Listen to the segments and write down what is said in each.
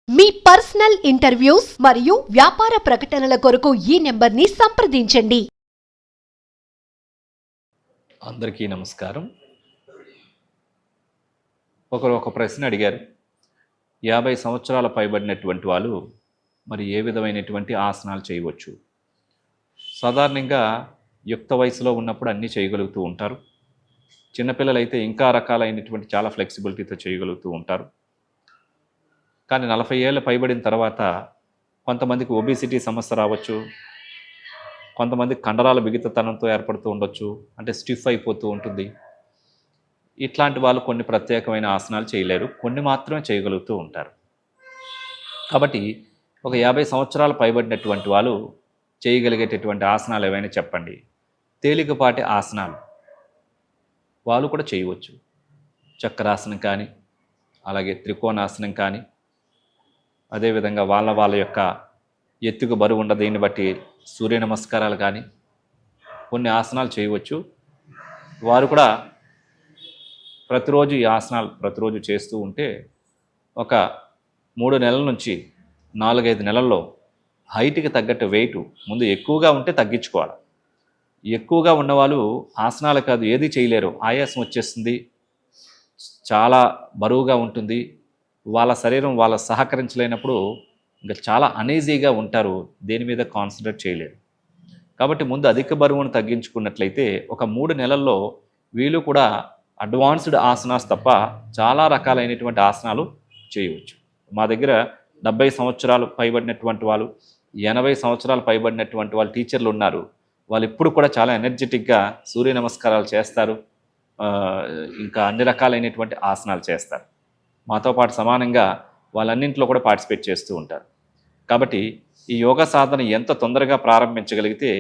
మీ personal interviews మరియు వ్యాపార ప్రకటనల కొరకు ఈ నెంబర్ని సంప్రదించండి. అందరికీ నమస్కారం. ఒకరు ఒక ప్రశ్న అడిగారు. 50 సంవత్సరాల పైబడినటువంటి వాళ్ళు మరి ఏ విధమైనటువంటి ఆసనాలు చేయవచ్చు? సాధారణంగా యుక్త వయసులో ఉన్నప్పుడు అన్నీ చేయగలుగుతూ ఉంటారు. చిన్నపిల్లలైతే ఇంకా రకాలైనటువంటి చాలా ఫ్లెక్సిబిలిటీతో చేయగలుగుతూ ఉంటారు. కానీ 40 ఏళ్ళ పైబడిన తర్వాత కొంతమందికి ఒబిసిటీ సమస్య రావచ్చు, కొంతమందికి కండరాల బిగితతనంతో ఏర్పడుతూ ఉండొచ్చు, అంటే స్టిఫ్ అయిపోతూ ఉంటుంది. ఇట్లాంటి వాళ్ళు కొన్ని ప్రత్యేకమైన ఆసనాలు చేయలేరు, కొన్ని మాత్రమే చేయగలుగుతూ ఉంటారు. కాబట్టి ఒక 50 సంవత్సరాలు పైబడినటువంటి వాళ్ళు చేయగలిగేటటువంటి ఆసనాలు ఏవైనా చెప్పండి. తేలికపాటి ఆసనాలు వాళ్ళు కూడా చేయవచ్చు. చక్రాసనం కానీ, అలాగే త్రికోణాసనం కానీ, అదేవిధంగా వాళ్ళ యొక్క ఎత్తుకు బరువు ఉన్న దీన్ని బట్టి సూర్య నమస్కారాలు కానీ కొన్ని ఆసనాలు చేయవచ్చు. వారు కూడా ప్రతిరోజు ఈ ఆసనాలు ప్రతిరోజు చేస్తూ ఉంటే ఒక 3 నెలల నుంచి 4-5 నెలల్లో హైట్కి తగ్గట్టు వెయిట్ ముందు ఎక్కువగా ఉంటే తగ్గించుకోవాలి. ఎక్కువగా ఉన్నవాళ్ళు ఆసనాలు కాదు ఏది చేయలేరు, ఆయాసం వచ్చేస్తుంది, చాలా బరువుగా ఉంటుంది, వాళ్ళ శరీరం వాళ్ళ సహకరించలేనప్పుడు ఇంకా చాలా అనీజీగా ఉంటారు, దేని మీద కాన్సన్ట్రేట్ చేయలేరు. కాబట్టి ముందు అధిక బరువును తగ్గించుకున్నట్లయితే ఒక 3 నెలల్లో వీళ్ళు కూడా అడ్వాన్స్డ్ ఆసనాస్ తప్ప చాలా రకాలైనటువంటి ఆసనాలు చేయవచ్చు. మా దగ్గర 70 సంవత్సరాలు పైబడినటువంటి వాళ్ళు, 80 సంవత్సరాలు పైబడినటువంటి వాళ్ళు టీచర్లు ఉన్నారు. వాళ్ళు ఇప్పుడు కూడా చాలా ఎనర్జెటిక్గా సూర్య నమస్కారాలు చేస్తారు, ఇంకా అన్ని రకాలైనటువంటి ఆసనాలు చేస్తారు. మాతో పాటు సమానంగా వాళ్ళన్నింటిలో కూడా పార్టిసిపేట్ చేస్తూ ఉంటారు. కాబట్టి ఈ యోగా సాధన ఎంత తొందరగా ప్రారంభించగలిగితే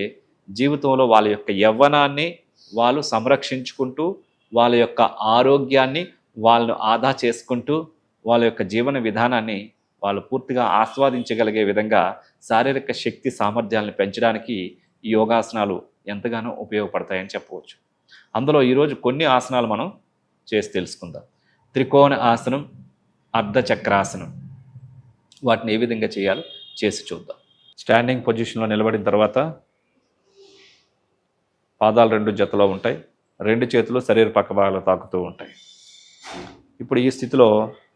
జీవితంలో వాళ్ళ యొక్క యవ్వనాన్ని వాళ్ళు సంరక్షించుకుంటూ, వాళ్ళ యొక్క ఆరోగ్యాన్ని వాళ్ళను ఆదా చేసుకుంటూ, వాళ్ళ యొక్క జీవన విధానాన్ని వాళ్ళు పూర్తిగా ఆస్వాదించగలిగే విధంగా శారీరక శక్తి సామర్థ్యాలను పెంచడానికి ఈ యోగాసనాలు ఎంతగానో ఉపయోగపడతాయని చెప్పవచ్చు. అందులో ఈరోజు కొన్ని ఆసనాలు మనం చేసి తెలుసుకుందాం. త్రికోణ ఆసనం, అర్ధచక్రాసనం, వాటిని ఏ విధంగా చేయాలో చేసి చూద్దాం. స్టాండింగ్ పొజిషన్లో నిలబడిన తర్వాత పాదాలు 2 జతలో ఉంటాయి, 2 చేతులు శరీర పక్క భాగాలు తాకుతూ ఉంటాయి. ఇప్పుడు ఈ స్థితిలో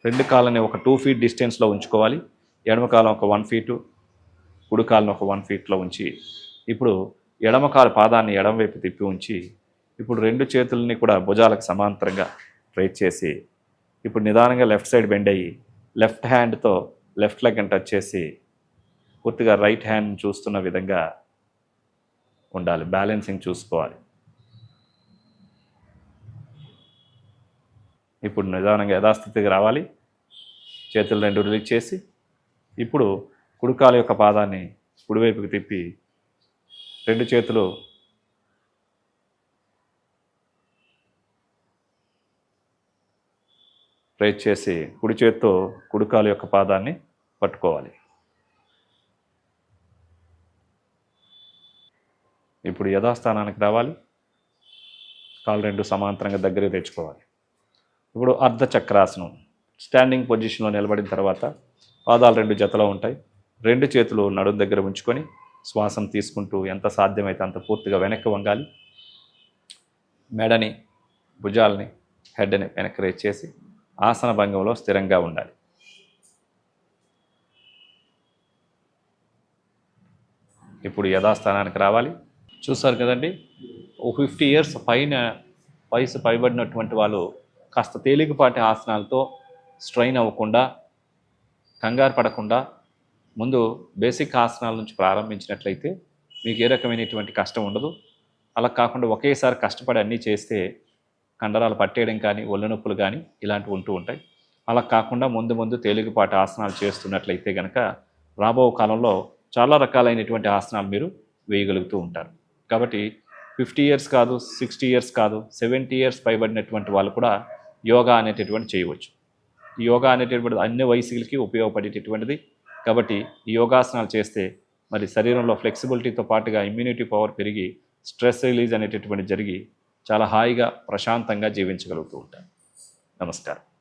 2 కాళ్ళని ఒక 2 feet డిస్టెన్స్లో ఉంచుకోవాలి. ఎడమ కాలం ఒక 1 feet, కుడి కాలను ఒక 1 feetలో ఉంచి ఇప్పుడు ఎడమ కాలు పాదాన్ని ఎడమ వైపు తిప్పి ఉంచి ఇప్పుడు 2 చేతులని కూడా భుజాలకు సమాంతరంగా రైట్ చేసి ఇప్పుడు నిదానంగా లెఫ్ట్ సైడ్ బెండ్ అయ్యి లెఫ్ట్ హ్యాండ్తో లెఫ్ట్ లెగ్ టచ్ చేసి పూర్తిగా రైట్ హ్యాండ్ చూస్తున్న విధంగా ఉండాలి, బ్యాలెన్సింగ్ చూసుకోవాలి. ఇప్పుడు నిదానంగా యథాస్థితికి రావాలి. చేతులు 2 రిలీజ్ చేసి ఇప్పుడు కుడికాలు యొక్క పాదాన్ని కుడివైపుకి తిప్పి 2 చేతులు రైట్ చేసి కుడి చేత్తో కుడికాలు యొక్క పాదాన్ని పట్టుకోవాలి. ఇప్పుడు యథాస్థానానికి రావాలి. కాలు 2 సమాంతరంగా దగ్గరికి తెచ్చుకోవాలి. ఇప్పుడు అర్ధచక్రాసనం, స్టాండింగ్ పొజిషన్లో నిలబడిన తర్వాత పాదాలు 2 జతలో ఉంటాయి. 2 చేతులు నడుం దగ్గర ఉంచుకొని శ్వాసను తీసుకుంటూ ఎంత సాధ్యమైతే అంత పూర్తిగా వెనక్కి వంగాలి. మెడని, భుజాలని, హెడ్ని వెనక్కి రేట్ చేసి ఆసన భంగంలో స్థిరంగా ఉండాలి. ఇప్పుడు యథాస్థానానికి రావాలి. చూసారు కదండి, 50 years పైన వయసు పైబడినటువంటి వాళ్ళు కాస్త తేలికపాటి ఆసనాలతో స్ట్రెయిన్ అవ్వకుండా, కంగారు పడకుండా ముందు బేసిక్ ఆసనాల నుంచి ప్రారంభించినట్లయితే మీకు ఏ రకమైనటువంటి కష్టం ఉండదు. అలా కాకుండా ఒకేసారి కష్టపడి అన్నీ చేస్తే కండరాలు పట్టేయడం కానీ, ఒళ్ళు నొప్పులు కానీ ఇలాంటివి ఉంటూ ఉంటాయి. అలా కాకుండా ముందు తేలికపాటి ఆసనాలు చేస్తున్నట్లయితే కనుక రాబో కాలంలో చాలా రకాలైనటువంటి ఆసనాలు మీరు వేయగలుగుతూ ఉంటారు. కాబట్టి 50 years కాదు, 60 years కాదు, 70 years పైబడినటువంటి వాళ్ళు కూడా యోగా అనేటటువంటి చేయవచ్చు. ఈ యోగా అనేటటువంటిది అన్ని వయసులకి ఉపయోగపడేటటువంటిది. కాబట్టి ఈ యోగాసనాలు చేస్తే మరి శరీరంలో ఫ్లెక్సిబిలిటీతో పాటుగా ఇమ్యూనిటీ పవర్ పెరిగి స్ట్రెస్ రిలీజ్ అనేటటువంటి జరిగి చాలా హాయిగా ప్రశాంతంగా జీవించగలుగుతూ ఉంటారు. నమస్కారం.